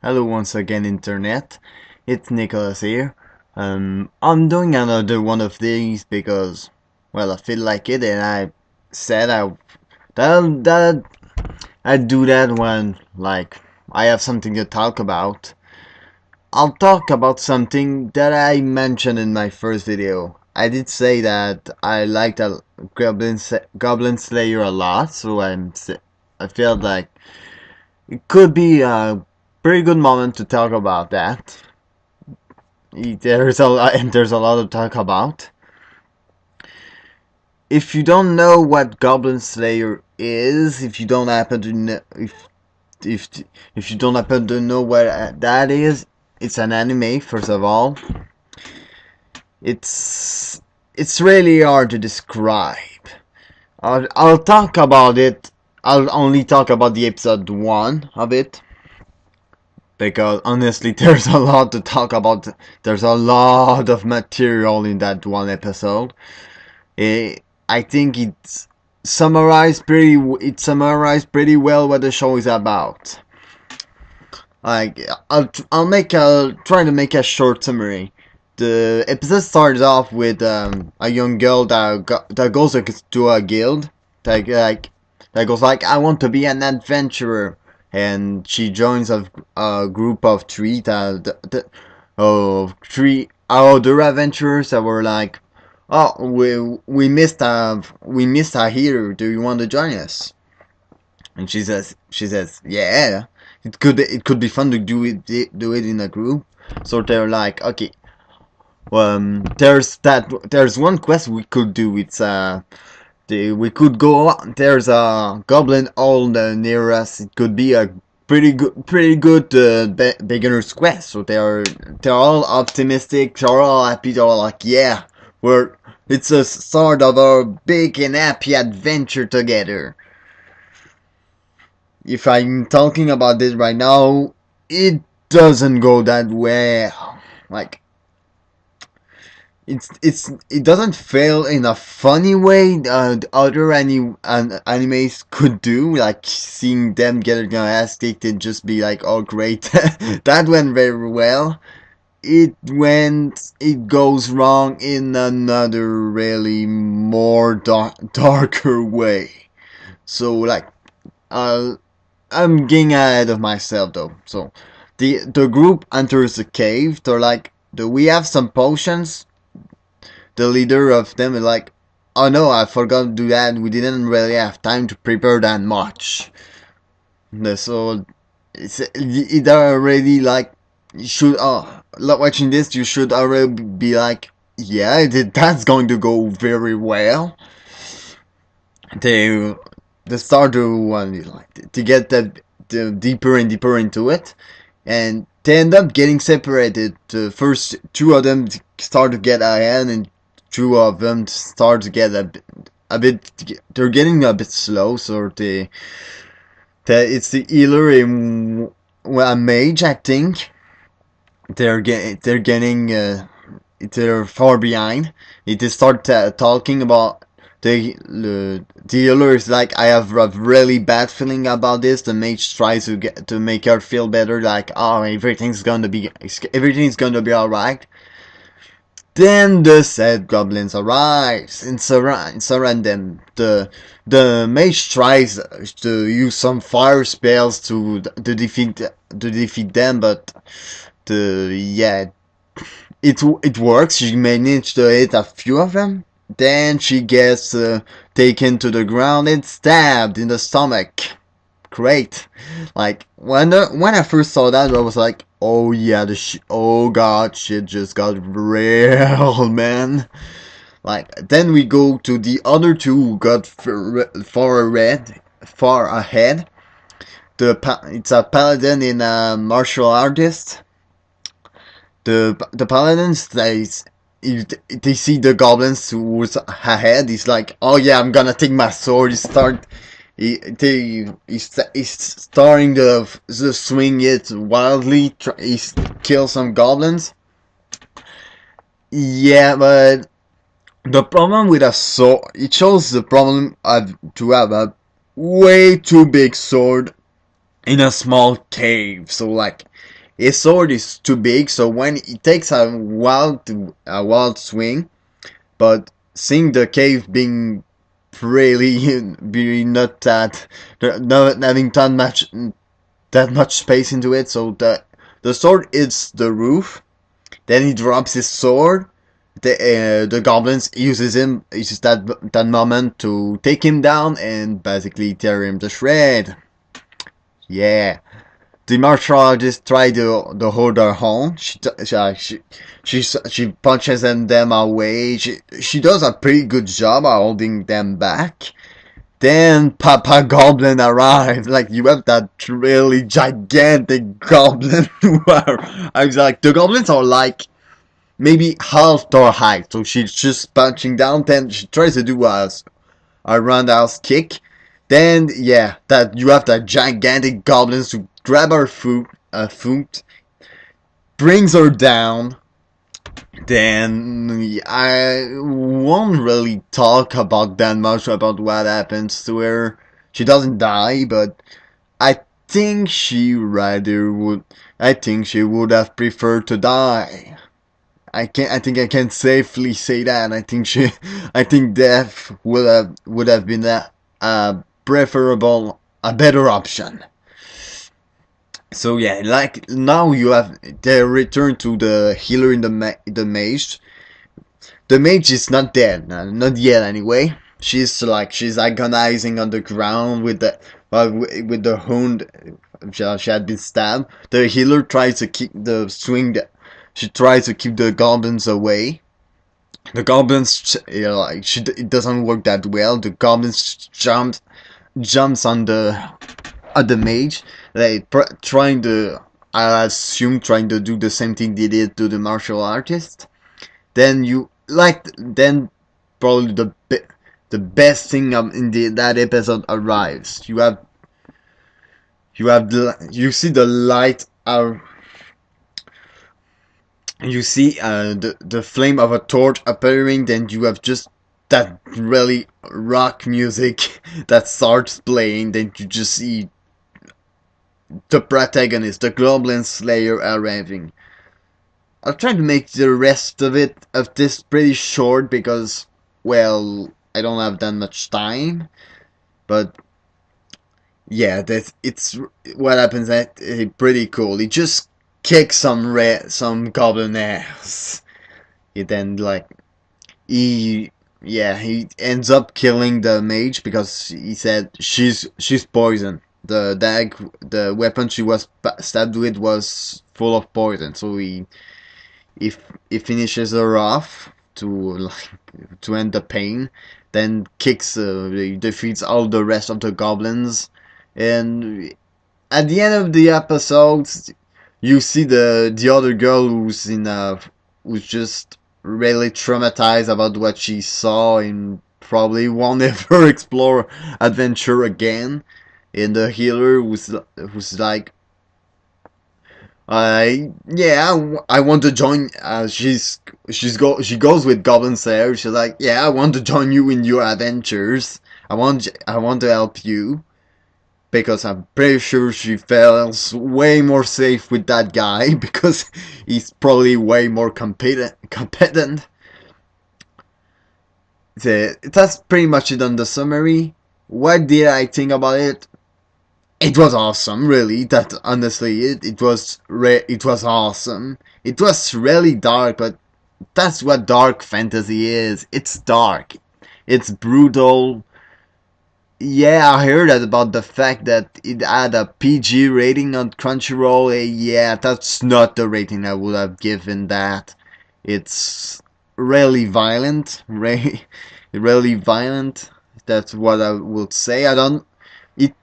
Hello once again, Internet. It's Nicholas here. I'm doing another one of these because, well, I feel like it, and I said that I do that when I have something to talk about. I'll talk about something that I mentioned in my first video. I did say that I liked Goblin Slayer a lot, so I felt like it could be a pretty good moment to talk about that. There's a lot to talk about. If you don't know what Goblin Slayer is, if you don't happen to know, if if you don't happen to know what that is, it's an anime. First of all, it's really hard to describe. I'll talk about it. I'll only talk about the episode 1 of it, because honestly there's a lot to talk about. There's a lot of material in that one episode. I think it summarized pretty well what the show is about. I'll try to make a short summary. The episode starts off with a young girl that goes to a guild that goes like, I want to be an adventurer, and she joins a group of three other adventurers that were like, oh, we missed a hero. Do you want to join us? And she says, yeah, it could be fun to do it in a group. So they're like, okay, there's one quest we could do. We could go. There's a goblin all near us. It could be a pretty good beginner's quest. So they're all optimistic. They're all happy. They're all like, yeah, it's a sort of a big and happy adventure together. If I'm talking about this right now, it doesn't go that well. Like, it doesn't fail in a funny way other animes could do, like seeing them get their ass kicked and just be like, oh great, that went very well. It goes wrong in another really more darker way. So like, I'm getting ahead of myself though. So the group enters the cave. They're like, do we have some potions? The leader of them is like, oh no, I forgot to do that. We didn't really have time to prepare that much. So it already like, you should watching this, you should already be like, yeah, that's going to go very well. They start to get the deeper and deeper into it, and they end up getting separated. The first two of them start to get ahead, and two of them start to get a bit. They're getting a bit slow, so it's the healer and a mage, I think. They're far behind. They start talking about the healer is like, I have a really bad feeling about this. The mage tries to make her feel better, like, oh, everything's gonna be alright. Then the said goblins arrives and surround them. The mage tries to use some fire spells to defeat them, but it works. She managed to hit a few of them. Then she gets taken to the ground and stabbed in the stomach. Great. Like, when I first saw that, I was like, oh yeah, oh god, shit just got real, man. Like, then we go to the other two who got far ahead. It's a paladin and a martial artist. The paladins, they see the goblins who's ahead. He's like, oh yeah, I'm gonna take my sword. He's starting to swing it wildly. He kills some goblins. Yeah, but the problem with a sword, it shows the problem to have a way too big sword in a small cave. So like, his sword is too big, so when he takes a wild swing, but seeing the cave being really being not that not having that much space into it, so the sword hits the roof. Then he drops his sword. The goblins uses that moment to take him down and basically tear him to shred. Yeah, the martial artist try to hold her own. She punches them away. She does a pretty good job of holding them back. Then Papa Goblin arrives. Like you have that really gigantic goblin. I was like, the goblins are like maybe half their height. So she's just punching down. Then she tries to do a roundhouse kick. Then yeah, that you have that gigantic goblins to grab her foot, brings her down. Then I won't really talk about that much about what happens to her. She doesn't die, but I think she rather would. I think she would have preferred to die. I think I can safely say that. I think death would have been a preferable, a better option. So yeah, like now you have the return to the healer in the mage. The mage is not dead, not yet anyway. She's agonizing on the ground with the wound. She had been stabbed. The healer tries to keep the swing. She tries to keep the goblins away. The goblins, it doesn't work that well. The goblins jumps on the mage, like trying to, I assume, trying to do the same thing they did to the martial artist. Then probably the best thing in that episode arrives. You see the light. You see the flame of a torch appearing. Then you have just that really rock music that starts playing. Then you just see the protagonist, the Goblin Slayer, arriving. I'll try to make the rest of this pretty short because, well, I don't have that much time. But yeah, that it's what happens. That pretty cool. He just kicks some goblin ass. He then he ends up killing the mage because he said she's poisoned. The weapon she was stabbed with was full of poison. So if he finishes her off to end the pain, then defeats all the rest of the goblins, and at the end of the episode, you see the other girl who's just really traumatized about what she saw and probably won't ever explore adventure again. And the healer who's like, I want to join. She goes with Goblin Slayer. She's like, yeah, I want to join you in your adventures. I want to help you because I'm pretty sure she feels way more safe with that guy because he's probably way more competent. That's pretty much it on the summary. What did I think about it? It was awesome, really. That honestly, it was awesome. It was really dark, but that's what dark fantasy is. It's dark. It's brutal. Yeah, I heard that about the fact that it had a PG rating on Crunchyroll. Yeah, that's not the rating I would have given that. It's really violent, really violent. That's what I would say. I don't. It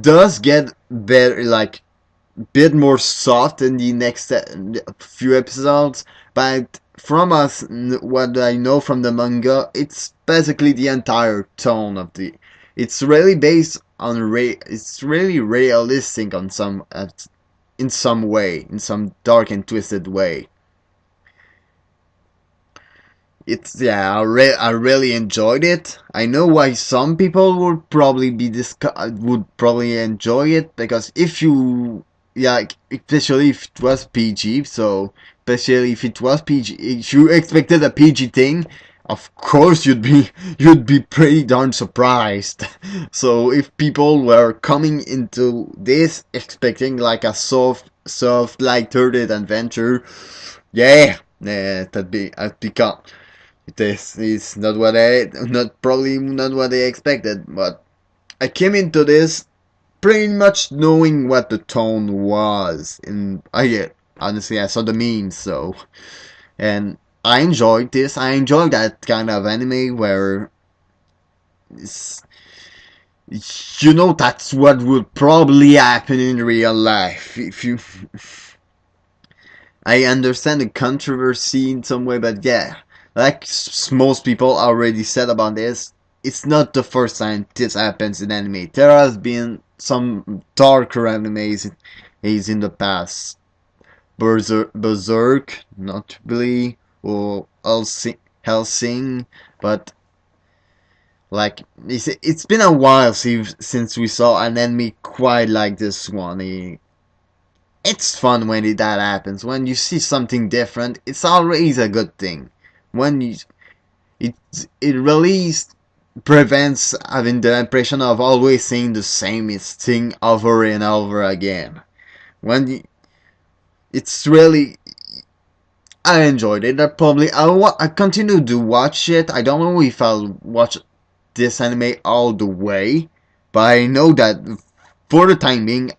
does get better, like bit more soft in the next few episodes, but from what I know from the manga, it's basically the entire tone of the. It's really based on It's really realistic on in some way, in some dark and twisted way. I really enjoyed it. I know why some people would probably enjoy it because if you yeah, like, especially if it was PG. So especially if it was PG, if you expected a PG thing, of course you'd be pretty darn surprised. So if people were coming into this expecting like a soft, light-hearted adventure, yeah, I'd become. This is not probably not what I expected, but I came into this pretty much knowing what the tone was. And honestly, I saw the memes, so and I enjoyed this. I enjoyed that kind of anime where it's, that's what would probably happen in real life. If you, I understand the controversy in some way, but yeah, like most people already said about this, it's not the first time this happens in anime. There has been some darker animes is in the past. Berserk, not really, or Helsing, but like it's been a while since we saw an anime quite like this one. It's fun when that happens. When you see something different, it's always a good thing. When you it it really prevents having the impression of always seeing the same thing over and over again. When you, it's really I enjoyed it. I continue to watch it. I don't know if I'll watch this anime all the way, but I know that for the time being,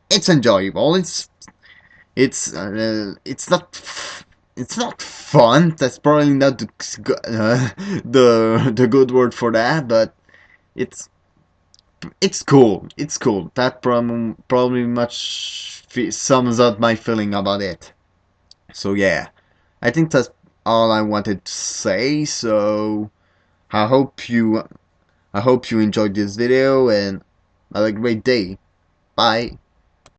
it's enjoyable. It's not fun. That's probably not the good word for that, but it's it's cool. It's cool. That probably much sums up my feeling about it. So yeah, I think that's all I wanted to say. So I hope you I hope you enjoyed this video and have a great day. Bye.